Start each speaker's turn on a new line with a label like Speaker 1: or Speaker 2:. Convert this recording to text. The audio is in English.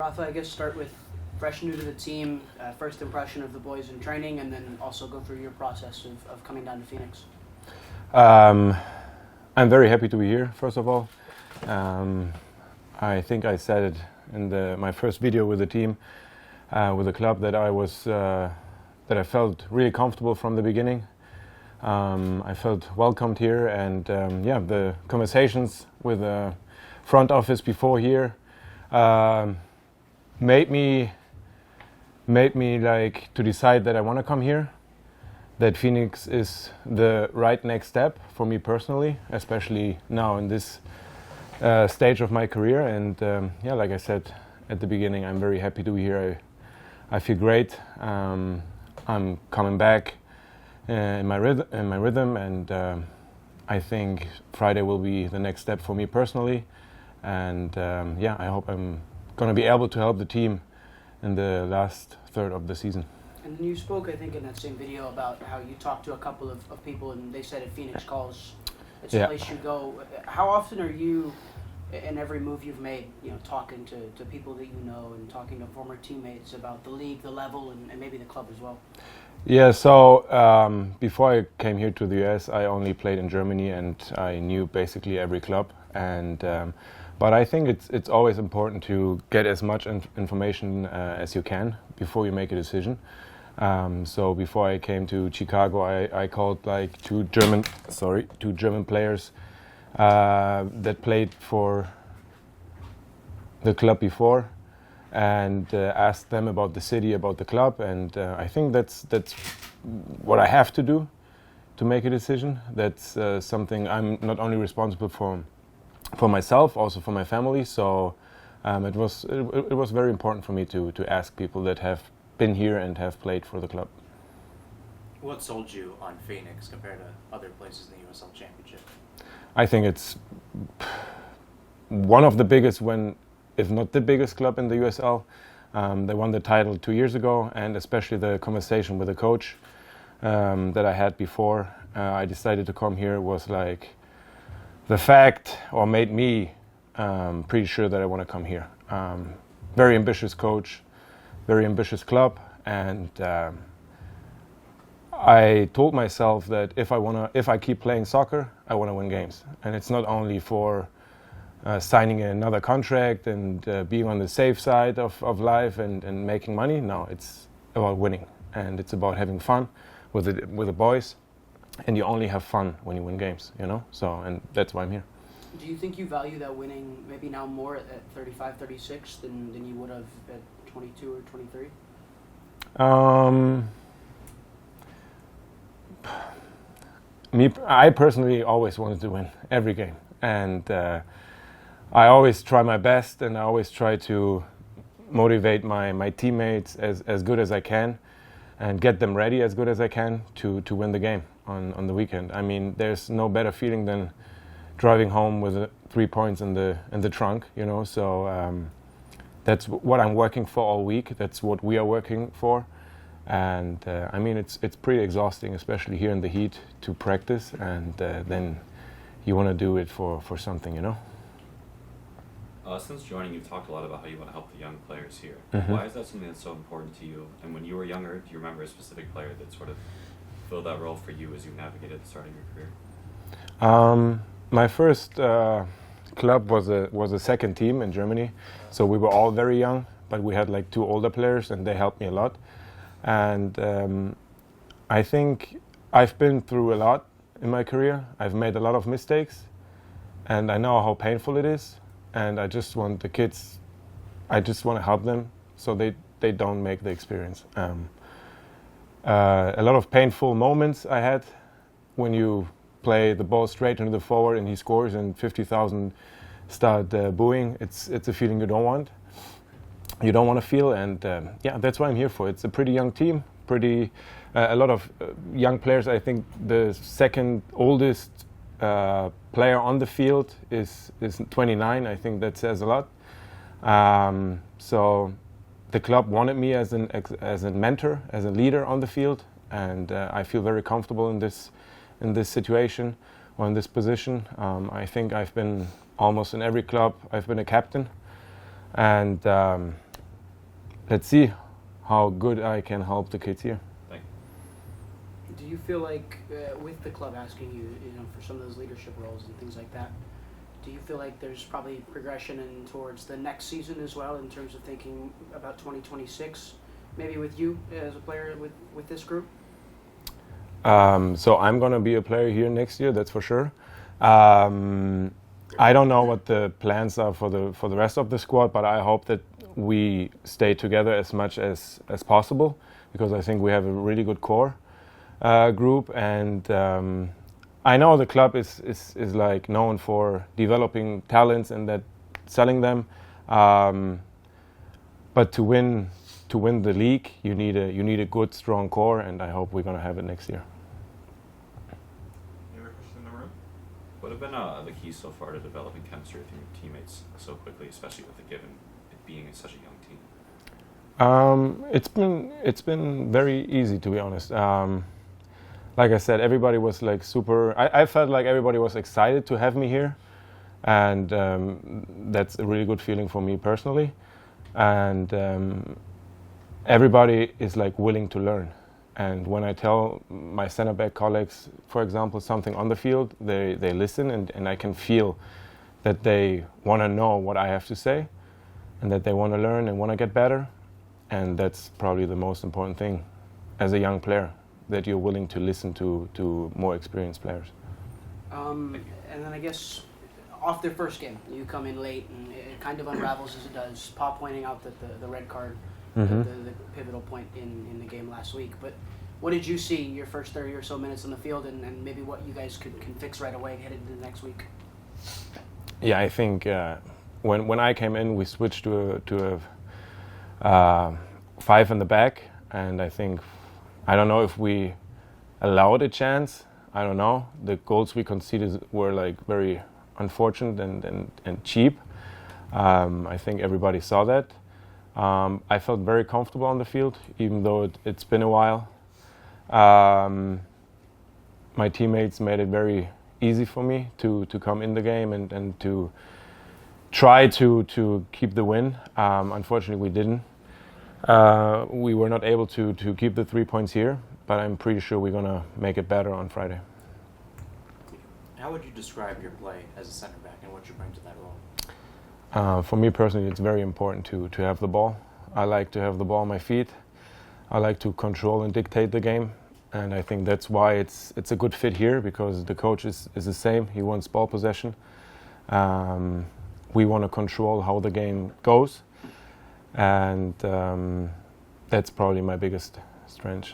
Speaker 1: Rafa, I guess start with fresh new to the team, first impression of the boys in training, and then also go through your process of coming down to Phoenix.
Speaker 2: I'm very happy to be here, first of all. I think I said it in my first video with the team, with the club, that I felt really comfortable from the beginning. I felt welcomed here, and the conversations with the front office before here made me like to decide that I want to come here, that Phoenix is the right next step for me personally, especially now in this stage of my career. And like I said at the beginning, I'm very happy to be here. I feel great. I'm coming back in my rhythm, and I think Friday will be the next step for me personally. And I hope I'm going to be able to help the team in the last third of the season.
Speaker 1: And then you spoke, I think, in that same video about how you talked to a couple of people, and they said if Phoenix calls, it's a place you go. How often are you, in every move you've made, talking to people that you know and talking to former teammates about the league, the level, and maybe the club as well?
Speaker 2: Yeah, so before I came here to the US, I only played in Germany, and I knew basically every club. And but I think it's always important to get as much information as you can before you make a decision. So before I came to Chicago, I called like two German players that played for the club before, and asked them about the city, about the club. And I think that's what I have to do to make a decision. That's something I'm not only responsible for myself, also for my family. So it was very important for me to ask people that have been here and have played for the club.
Speaker 3: What sold you on Phoenix compared to other places in the USL Championship?
Speaker 2: I think it's one of the biggest, if not the biggest club in the USL. They won the title 2 years ago, and especially the conversation with the coach that I had before I decided to come here was like the fact, or made me pretty sure that I want to come here. Very ambitious coach, very ambitious club, and I told myself that if I keep playing soccer, I want to win games. And it's not only for signing another contract and being on the safe side of life and making money. No, it's about winning, and it's about having fun with the boys. And you only have fun when you win games, So, and that's why I'm here.
Speaker 1: Do you think you value that winning maybe now more at 35, 36 than you would have at 22 or 23?
Speaker 2: I personally always wanted to win every game, and I always try my best, and I always try to motivate my teammates as good as I can, and get them ready as good as I can to win the game on the weekend. I mean, there's no better feeling than driving home with 3 points in the trunk, So that's what I'm working for all week. That's what we are working for, and I mean, it's pretty exhausting, especially here in the heat, to practice, and then you want to do it for something,
Speaker 4: Since joining, you've talked a lot about how you want to help the young players here.
Speaker 2: Mm-hmm.
Speaker 4: Why is that something that's so important to you? And when you were younger, do you remember a specific player that sort of filled that role for you as you navigated the start of your career?
Speaker 2: My first club was a second team in Germany, so we were all very young, but we had like 2 older players, and they helped me a lot. And I think I've been through a lot in my career. I've made a lot of mistakes, and I know how painful it is. And I just want the kids, I just want to help them so they don't make the experience. A lot of painful moments I had when you play the ball straight into the forward and he scores and 50,000 start booing. It's a feeling you don't want. You don't want to feel, and that's what I'm here for. It's a pretty young team, a lot of young players. I think the second oldest player on the field is 29. I think that says a lot. So the club wanted me as a mentor, as a leader on the field, and I feel very comfortable in this situation or in this position. I think I've been almost in every club. I've been a captain, and let's see how good I can help the kids here.
Speaker 4: Thank you.
Speaker 1: Do you feel like, with the club asking you, for some of those leadership roles and things like that, do you feel like there's probably progression towards the next season as well in terms of thinking about 2026, maybe with you as a player with this group?
Speaker 2: So I'm going to be a player here next year, that's for sure. I don't know what the plans are for the rest of the squad, but I hope that we stay together as much as possible, because I think we have a really good core group, and I know the club is like known for developing talents and that selling them, but to win the league, you need a good, strong core, and I hope we're going to have it next year.
Speaker 4: Any other questions in the room? What have been the keys so far to developing chemistry with your teammates so quickly, especially with it being such a young team?
Speaker 2: It's been very easy, to be honest. Like I said, everybody was like super. I felt like everybody was excited to have me here, and that's a really good feeling for me personally. And everybody is like willing to learn. And when I tell my center back colleagues, for example, something on the field, they listen, and I can feel that they want to know what I have to say, and that they want to learn and want to get better. And that's probably the most important thing as a young player, that you're willing to listen to more experienced players.
Speaker 1: And then I guess off their first game, you come in late, and it kind of unravels as it does. Pa pointing out that the red card, the pivotal point in the game last week. But what did you see your first 30 or so minutes on the field, and maybe what you guys can fix right away headed into the next week?
Speaker 2: Yeah, I think when I came in, we switched to a 5 in the back, and I don't know if we allowed a chance. I don't know. The goals we conceded were like very unfortunate and cheap. I think everybody saw that. I felt very comfortable on the field, even though it's been a while. My teammates made it very easy for me to come in the game and to try to keep the win. Unfortunately, we didn't. We were not able to keep the 3 points here, but I'm pretty sure we're going to make it better on Friday.
Speaker 3: How would you describe your play as a center back and what you bring to that role?
Speaker 2: For me personally, it's very important to have the ball. I like to have the ball on my feet. I like to control and dictate the game, and I think that's why it's a good fit here, because the coach is the same. He wants ball possession. We want to control how the game goes, and that's probably my biggest strength.